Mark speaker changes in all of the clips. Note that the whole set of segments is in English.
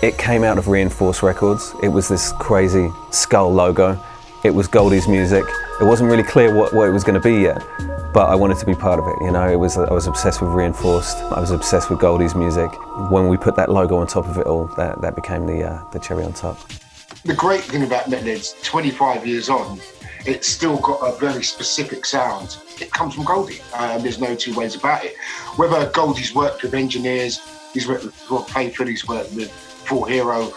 Speaker 1: It came out of Reinforced Records. It was this crazy skull logo. It was Goldie's music. It wasn't really clear what it was going to be yet, but I wanted to be part of it. You know, I was obsessed with Reinforced. I was obsessed with Goldie's music. When we put that logo on top of it all, that became the cherry on top.
Speaker 2: The great thing about Metalheadz, 25 years on, it's still got a very specific sound. It comes from Goldie. There's no two ways about it. Whether Goldie's worked with engineers, he's worked with Rob Playford, he's worked with Full Hero,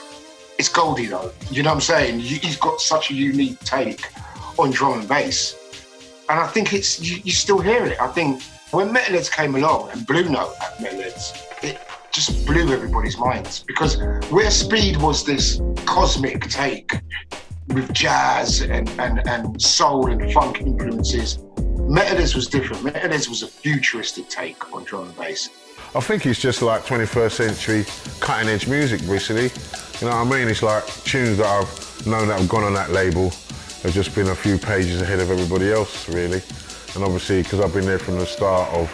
Speaker 2: it's Goldie though. You know what I'm saying? He's got such a unique take on drum and bass. And I think you still hear it. I think when Metalheadz came along and Blue Note at Metalheadz, it just blew everybody's minds, because where Speed was this cosmic take with jazz and soul and funk influences, Metalheadz was different. Metalheadz was a futuristic take on drum and bass.
Speaker 3: I think it's just like 21st century cutting edge music, basically. You know what I mean? It's like tunes that I've known that have gone on that label have just been a few pages ahead of everybody else, really. And obviously, because I've been there from the start of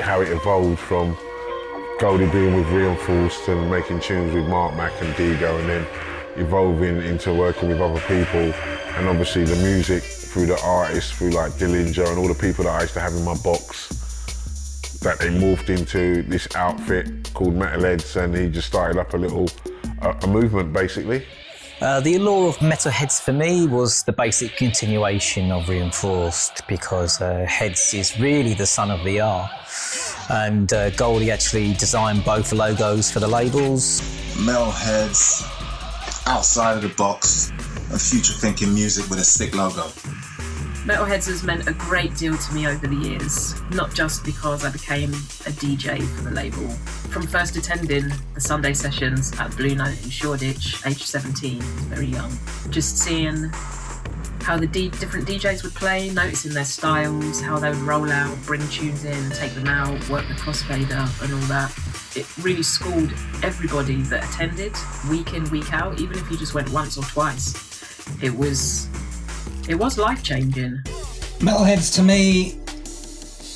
Speaker 3: how it evolved from Goldie being with Reinforced and making tunes with Mark Mac and Digo, and then evolving into working with other people, and obviously the music through the artists, through like Dillinger and all the people that I used to have in my box, that they morphed into this outfit called Metalheadz, and he just started up a movement, basically.
Speaker 4: The Allure of Metalheadz for me was the basic continuation of Reinforced, because Heads is really the son of the R. And Goldie actually designed both logos for the labels.
Speaker 5: Metalheadz, outside of the box, a future-thinking music with a sick logo.
Speaker 6: Metalheadz has meant a great deal to me over the years, not just because I became a DJ for the label. From first attending the Sunday sessions at Blue Note in Shoreditch, age 17, very young, just seeing how the different DJs would play, noticing their styles, how they would roll out, bring tunes in, take them out, work the crossfader and all that. It really schooled everybody that attended, week in, week out, even if you just went once or twice. It was life-changing.
Speaker 7: Metalheadz to me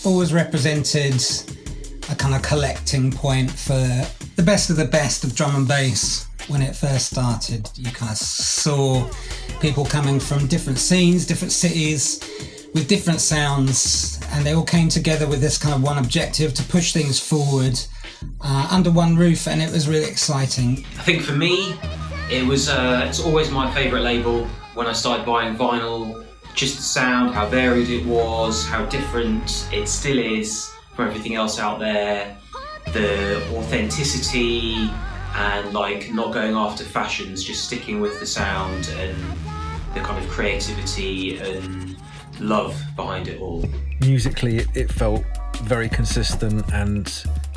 Speaker 7: always represented a kind of collecting point for the best of drum and bass. When it first started, you kind of saw people coming from different scenes, different cities, with different sounds, and they all came together with this kind of one objective to push things forward under one roof, and it was really exciting.
Speaker 8: I think for me, it's always my favourite label. When I started buying vinyl, just the sound, how varied it was, how different it still is from everything else out there, the authenticity and like not going after fashions, just sticking with the sound and the kind of creativity and love behind it all.
Speaker 9: Musically, it felt very consistent and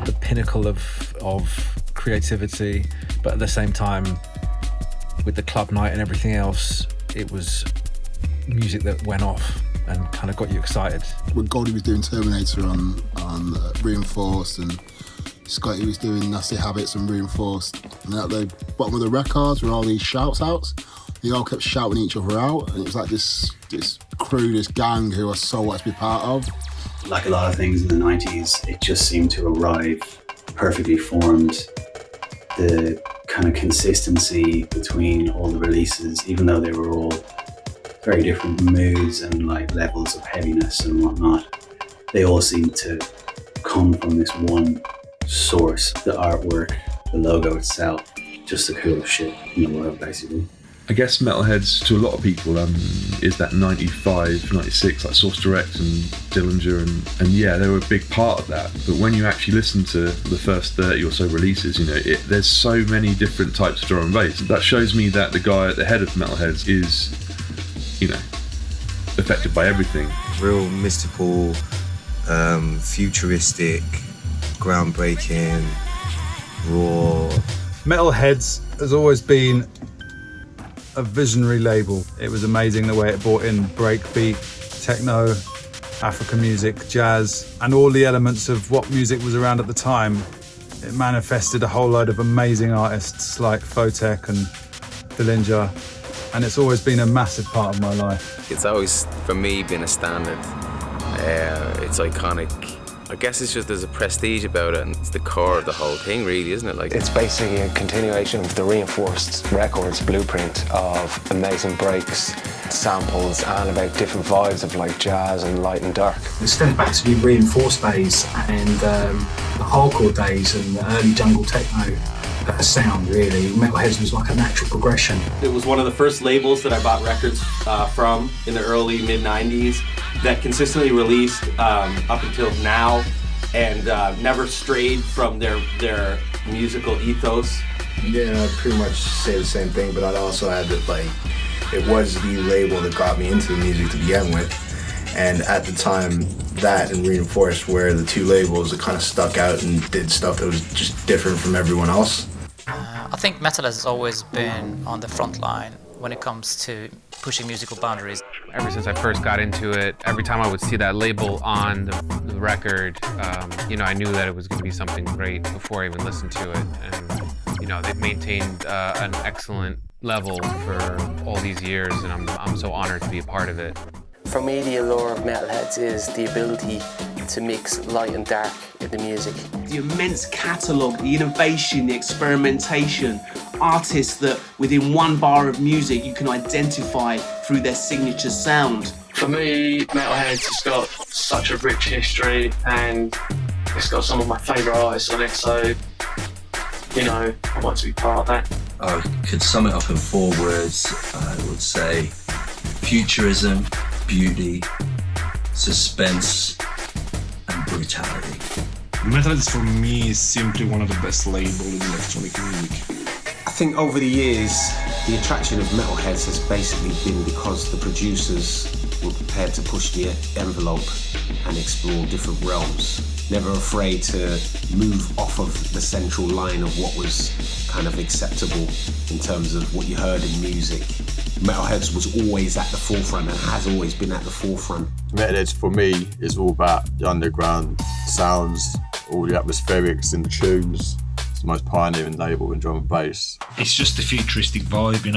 Speaker 9: the pinnacle of creativity, but at the same time, with the club night and everything else, it was music that went off and kind of got you excited.
Speaker 10: When Goldie was doing Terminator on Reinforced, and Scotty was doing Nasty Habits and Reinforced, and at the bottom of the records were all these shouts outs. They all kept shouting each other out, and it was like this crew, this gang who I so wanted to be part of.
Speaker 11: Like a lot of things in the 90s, it just seemed to arrive perfectly formed. The kind of consistency between all the releases, even though they were all very different moods and like levels of heaviness and whatnot, they all seemed to come from this one source. The artwork, the logo itself, just the coolest shit in the world, basically.
Speaker 12: I guess Metalheadz to a lot of people is that 95, 96, like Source Direct and Dillinger, and yeah, they were a big part of that. But when you actually listen to the first 30 or so releases, you know, there's so many different types of drum and bass. That shows me that the guy at the head of Metalheadz is, you know, affected by everything.
Speaker 13: Real mystical, futuristic, groundbreaking, raw.
Speaker 14: Metalheadz has always been a visionary label. It was amazing the way it brought in breakbeat, techno, African music, jazz, and all the elements of what music was around at the time. It manifested a whole load of amazing artists like Fotek and Dillinger, and it's always been a massive part of my life.
Speaker 15: It's always, for me, been a standard. It's iconic. I guess it's just there's a prestige about it, and it's the core of the whole thing, really, isn't it? Like,
Speaker 16: it's basically a continuation of the Reinforced Records blueprint of amazing breaks, samples, and about different vibes of like jazz and light and dark.
Speaker 17: It stems back to the Reinforced days and the hardcore days and the early jungle techno sound, really. Metalheadz was like a natural progression.
Speaker 18: It was one of the first labels that I bought records from in the early mid-90s that consistently released up until now and never strayed from their musical ethos.
Speaker 19: Yeah, I'd pretty much say the same thing, but I'd also add that like it was the label that got me into the music to begin with, and at the time that and Reinforced were the two labels that kind of stuck out and did stuff that was just different from everyone else.
Speaker 20: I think Metalheadz has always been on the front line when it comes to pushing musical boundaries.
Speaker 21: Ever since I first got into it, every time I would see that label on the record, I knew that it was going to be something great before I even listened to it. And they've maintained an excellent level for all these years, and I'm so honored to be a part of it.
Speaker 16: For me, the allure of Metalheadz is the ability to mix light and dark in the music.
Speaker 22: The immense catalogue, the innovation, the experimentation, artists that within one bar of music you can identify through their signature sound.
Speaker 23: For me, Metalheadz has got such a rich history and it's got some of my favourite artists on it, so I want to be part of that.
Speaker 24: I could sum it up in 4 words. I would say futurism, beauty, suspense, and brutality.
Speaker 25: Metalheadz for me is simply one of the best labels in electronic music.
Speaker 26: I think over the years, the attraction of Metalheadz has basically been because the producers were prepared to push the envelope and explore different realms. Never afraid to move off of the central line of what was kind of acceptable in terms of what you heard in music. Metalheadz was always at the forefront and has always been at the forefront.
Speaker 27: Metalheadz for me is all about the underground sounds, all the atmospherics and tunes. It's the most pioneering label in drum and bass.
Speaker 28: It's just a futuristic vibe,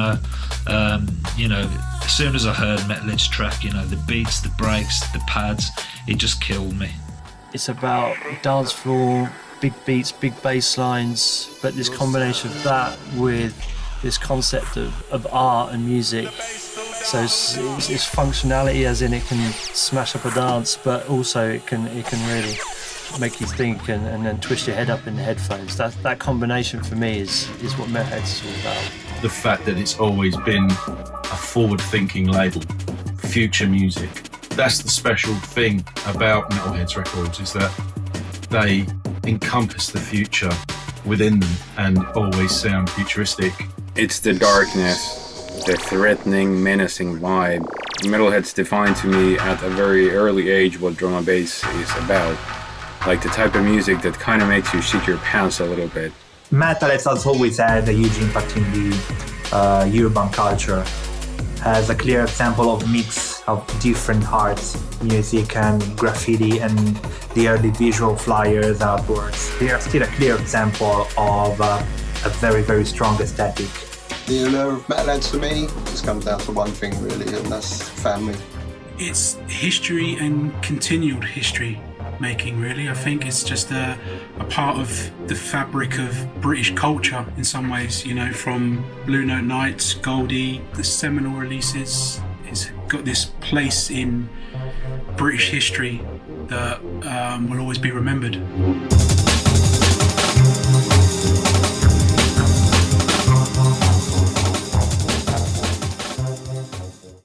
Speaker 28: as soon as I heard Metalheadz track, the beats, the breaks, the pads, it just killed me.
Speaker 29: It's about dance floor, big beats, big bass lines, but this combination of that with this concept of art and music. So it's functionality, as in it can smash up a dance, but also it can really make you think and then twist your head up in the headphones. That combination for me is what Metalheadz is all about.
Speaker 30: The fact that it's always been a forward-thinking label, future music. That's the special thing about Metalheadz Records, is that they encompass the future within them and always sound futuristic.
Speaker 31: It's the darkness, the threatening, menacing vibe. Metalheadz defined to me at a very early age what drum and bass is about. Like the type of music that kind of makes you shit your pants a little bit.
Speaker 32: Metalheadz has always had a huge impact in the urban culture. As a clear example of mix of different arts, music and graffiti and the early visual flyers, artworks. They are still a clear example of a very, very strong aesthetic.
Speaker 33: The allure of Metalheadz for me just comes down to one thing really, and that's family.
Speaker 34: It's history and continued history making, really. I think it's just a part of the fabric of British culture in some ways, from Blue Note Nights, Goldie, the seminal releases. It's got this place in British history that will always be remembered.